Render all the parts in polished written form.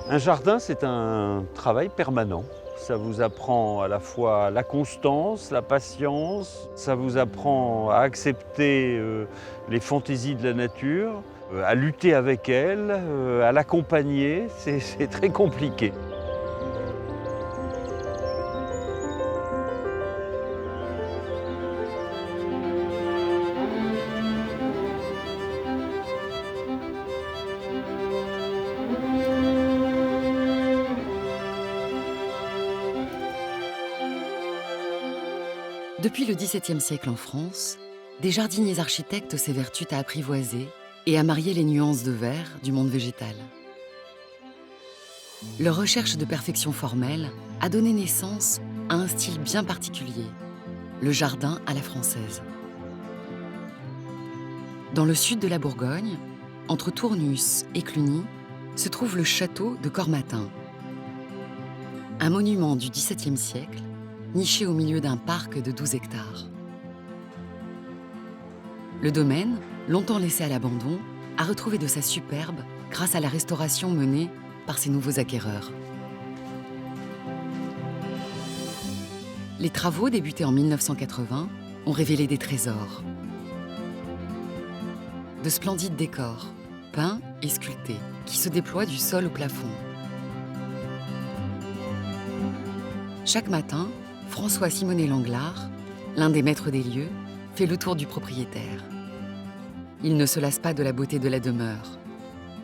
Un jardin, c'est un travail permanent. Ça vous apprend à la fois la constance, la patience, ça vous apprend à accepter les fantaisies de la nature, à lutter avec elle, à l'accompagner. C'est très compliqué. Depuis le XVIIe siècle en France, des jardiniers architectes s'évertuent à apprivoiser et à marier les nuances de vert du monde végétal. Leur recherche de perfection formelle a donné naissance à un style bien particulier, le jardin à la française. Dans le sud de la Bourgogne, entre Tournus et Cluny, se trouve le château de Cormatin, un monument du XVIIe siècle niché au milieu d'un parc de 12 hectares. Le domaine, longtemps laissé à l'abandon, a retrouvé de sa superbe grâce à la restauration menée par ses nouveaux acquéreurs. Les travaux débutés en 1980 ont révélé des trésors. De splendides décors, peints et sculptés, qui se déploient du sol au plafond. Chaque matin, François Simonet-Langlard, l'un des maîtres des lieux, fait le tour du propriétaire. Il ne se lasse pas de la beauté de la demeure,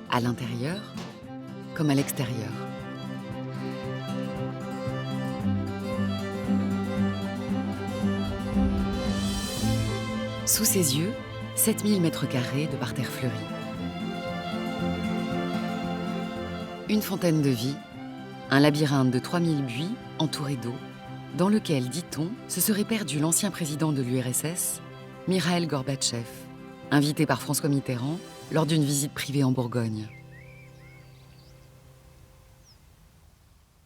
à l'intérieur comme à l'extérieur. Sous ses yeux, 7000 mètres carrés de parterre fleuri. Une fontaine de vie, un labyrinthe de 3000 buis entourés d'eau, dans lequel, dit-on, se serait perdu l'ancien président de l'URSS, Mikhaïl Gorbatchev, invité par François Mitterrand lors d'une visite privée en Bourgogne.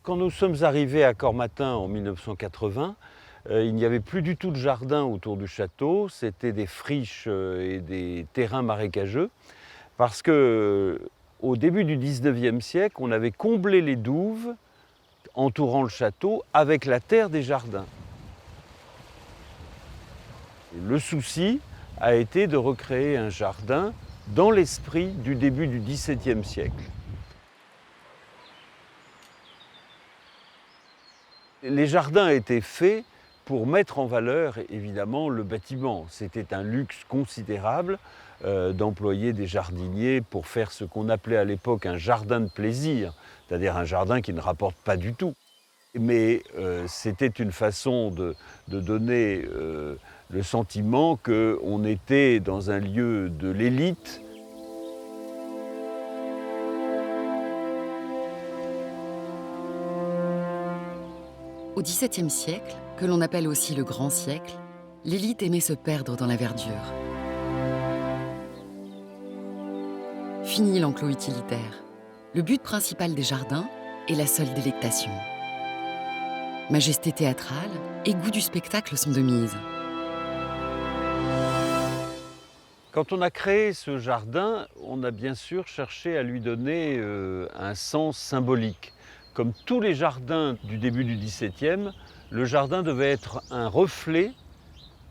Quand nous sommes arrivés à Cormatin en 1980, il n'y avait plus du tout de jardin autour du château, c'était des friches et des terrains marécageux, parce que au début du 19e siècle, on avait comblé les douves entourant le château avec la terre des jardins. Le souci a été de recréer un jardin dans l'esprit du début du XVIIe siècle. Les jardins étaient faits pour mettre en valeur, évidemment, le bâtiment. C'était un luxe considérable d'employer des jardiniers pour faire ce qu'on appelait à l'époque un jardin de plaisir, c'est-à-dire un jardin qui ne rapporte pas du tout. Mais c'était une façon de donner le sentiment qu'on était dans un lieu de l'élite. Au XVIIe siècle, que l'on appelle aussi le Grand Siècle, l'élite aimait se perdre dans la verdure. Fini l'enclos utilitaire. Le but principal des jardins est la seule délectation. Majesté théâtrale et goût du spectacle sont de mise. Quand on a créé ce jardin, on a bien sûr cherché à lui donner un sens symbolique. Comme tous les jardins du début du XVIIe, le jardin devait être un reflet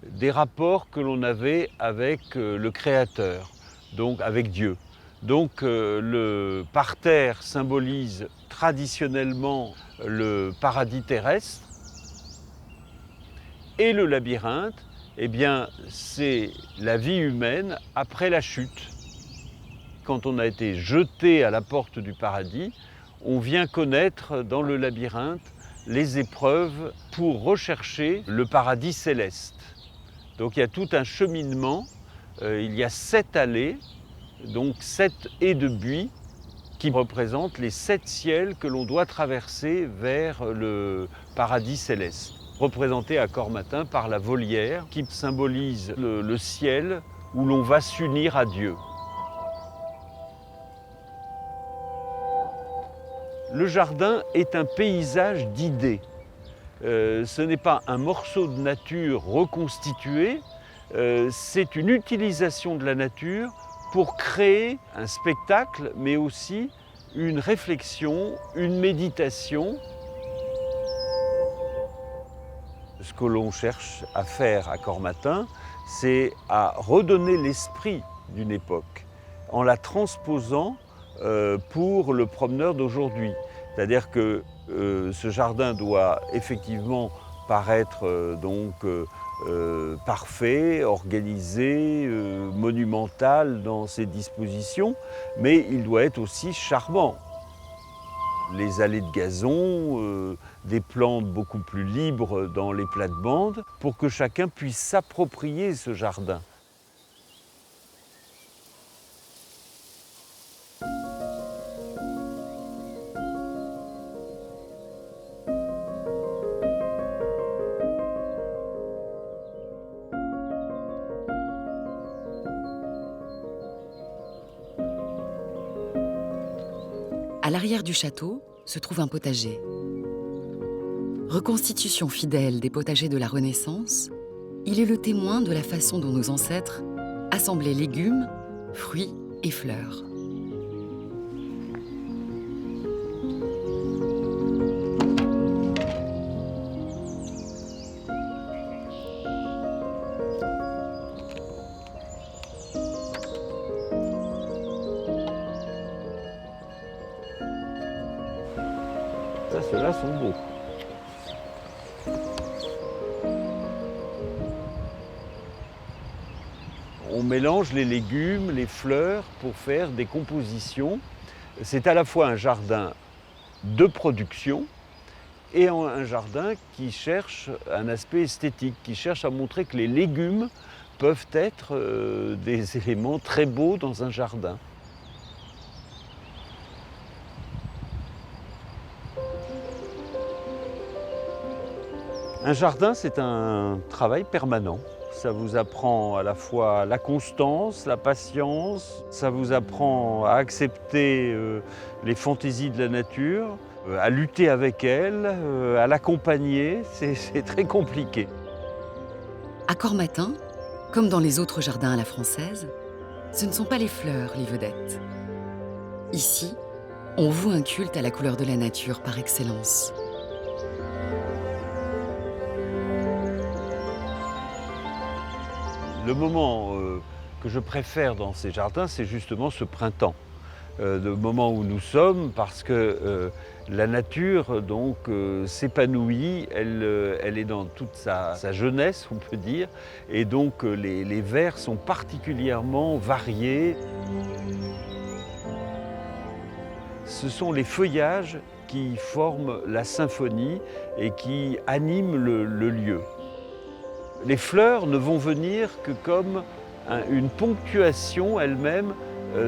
des rapports que l'on avait avec le Créateur, donc avec Dieu. Donc le parterre symbolise traditionnellement le paradis terrestre et le labyrinthe, eh bien, c'est la vie humaine après la chute. Quand on a été jeté à la porte du paradis, on vient connaître dans le labyrinthe les épreuves pour rechercher le paradis céleste. Donc il y a tout un cheminement, il y a 7 allées, donc 7 haies de buis qui représentent les 7 ciels que l'on doit traverser vers le paradis céleste, représenté à Cormatin par la volière qui symbolise le ciel où l'on va s'unir à Dieu. Le jardin est un paysage d'idées. Ce n'est pas un morceau de nature reconstitué, c'est une utilisation de la nature pour créer un spectacle, mais aussi une réflexion, une méditation. Ce que l'on cherche à faire à Cormatin, c'est à redonner l'esprit d'une époque en la transposant pour le promeneur d'aujourd'hui. C'est-à-dire que ce jardin doit effectivement paraître parfait, organisé, monumental dans ses dispositions, mais il doit être aussi charmant. Les allées de gazon, des plantes beaucoup plus libres dans les plates-bandes, pour que chacun puisse s'approprier ce jardin. À l'arrière du château se trouve un potager. Reconstitution fidèle des potagers de la Renaissance, il est le témoin de la façon dont nos ancêtres assemblaient légumes, fruits et fleurs. Ça, ceux-là sont beaux. On mélange les légumes, les fleurs pour faire des compositions. C'est à la fois un jardin de production et un jardin qui cherche un aspect esthétique, qui cherche à montrer que les légumes peuvent être des éléments très beaux dans un jardin. Un jardin, c'est un travail permanent. Ça vous apprend à la fois la constance, la patience, ça vous apprend à accepter les fantaisies de la nature, à lutter avec elle, à l'accompagner. C'est très compliqué. À Cormatin, comme dans les autres jardins à la française, ce ne sont pas les fleurs les vedettes. Ici, on voue un culte à la couleur de la nature par excellence. Le moment que je préfère dans ces jardins, c'est justement ce printemps. Le moment où nous sommes, parce que la nature s'épanouit, elle est dans toute sa jeunesse, on peut dire, et donc les verts sont particulièrement variés. Ce sont les feuillages qui forment la symphonie et qui animent le lieu. Les fleurs ne vont venir que comme une ponctuation elle-même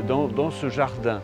dans ce jardin.